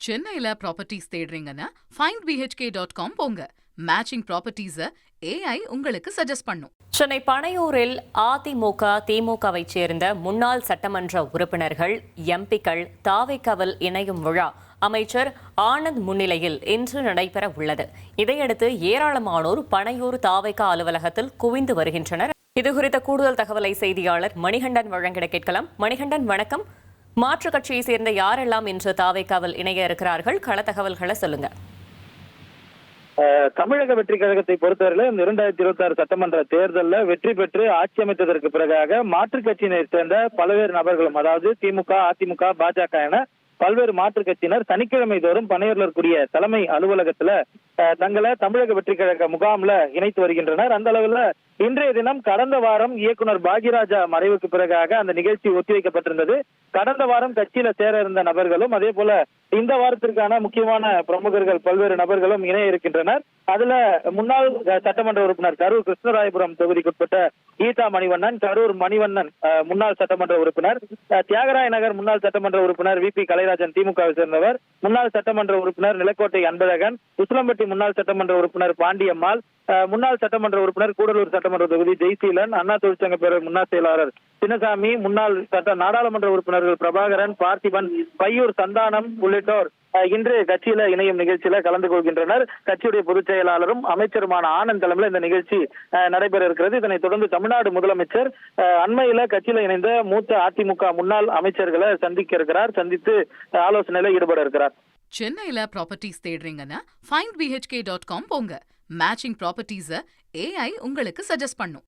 சென்னையில properties தேடுறீங்கன்னா findbhk.com போங்க. Matching ப்ராப்பர்ட்டிஸை AI உங்களுக்கு சஜஸ்ட் பண்ணும். சென்னை பனையூரில் அதிமுக திமுகவை சேர்ந்த முன்னாள் சட்டமன்ற உறுப்பினர்கள் எம்பிக்கள் தாவேக்காவில் இணையும் விழா அமைச்சர் ஆனந்த் முன்னிலையில் இன்று நடைபெற உள்ளது. இதையடுத்து ஏராளமானோர் பனையூர் தாவேக்கா அலுவலகத்தில் குவிந்து வருகின்றனர். இதுகுறித்த கூடுதல் தகவலை செய்தியாளர் மணிகண்டன் வழங்கிட கேட்கலாம். மணிகண்டன், வணக்கம். மாற்றுக் கட்சியை சேர்ந்த யாரெல்லாம் இன்று தாவேக்காவில் இணைய இருக்கிறார்கள்? கள தகவல்களை சொல்லுங்க. தமிழக வெற்றி கழகத்தை பொறுத்தவரையில் இந்த 2026 சட்டமன்ற தேர்தலில் வெற்றி பெற்று ஆட்சி அமைத்ததற்கு பிறகாக மாற்றுக் கட்சியினை சேர்ந்த பல்வேறு நபர்களும், அதாவது திமுக, அதிமுக, பாஜக என பல்வேறு மாற்றுக் கட்சியினர் சனிக்கிழமை தோறும் பனையூர்ல இருக்கக்கூடிய தலைமை அலுவலகத்துல தங்களை தமிழக வெற்றி கழக முகாம்ல இணைத்து வருகின்றனர். அந்த அளவுல இன்றைய தினம் கடந்த வாரம் இயக்குனர் பாக்யராஜா மறைவுக்கு பிறகாக அந்த நிகழ்ச்சி ஒத்திவைக்கப்பட்டிருந்தது. கடந்த வாரம் கட்சியில சேர இருந்த நபர்களும் அதே போல இந்த வாரத்திற்கான முக்கியமான பிரமுகர்கள் பல்வேறு நபர்களும் இணைய இருக்கின்றனர். அதுல முன்னாள் சட்டமன்ற உறுப்பினர் கரூர் கிருஷ்ணராயபுரம் தொகுதிக்குட்பட்ட கீதா மணிவண்ணன், கரூர் மணிவண்ணன் முன்னாள் சட்டமன்ற உறுப்பினர், தியாகராய நகர் முன்னாள் சட்டமன்ற உறுப்பினர் VP கலைராஜன் திமுகவை சேர்ந்தவர், முன்னாள் சட்டமன்ற உறுப்பினர் நிலக்கோட்டை அன்பழகன், உசிலம்பட்டி முன்னாள் சட்டமன்ற உறுப்பினர் பாண்டியம்மாள், முன்னாள் சட்டமன்ற உறுப்பினர் கூடலூர் சட்டமன்ற தொகுதி ஜெய்சீலன், அண்ணா தொழிற்சங்க பேரவை முன்னாள் செயலாளர் சின்னசாமி, முன்னாள் நாடாளுமன்ற உறுப்பினர்கள் பிரபாகரன், பார்த்திபன், பையூர் சந்தானம் உள்ளிட்டோர் இன்று கட்சியில இணையும் நிகழ்ச்சியில கலந்து கொள்கின்றனர். கட்சியுடைய பொதுச் செயலாளரும் அமைச்சருமான ஆனந்த் தலைமையில் இந்த நிகழ்ச்சி நடைபெற இருக்கிறது. இதனைத் தொடர்ந்து தமிழ்நாடு முதலமைச்சர் அண்மையில கட்சியில இணைந்த மூத்த அதிமுக முன்னாள் அமைச்சர்களை சந்திக்க இருக்கிறார். சந்தித்து ஆலோசனையில ஈடுபட இருக்கிறார். சென்னையில ப்ராப்பர்ட்டிஸ் தேடுறீங்கன்னா findbhk.com போங்க. மேட்சிங் ப்ராப்பர்ட்டிஸை AI உங்களுக்கு சஜஸ்ட் பண்ணும்.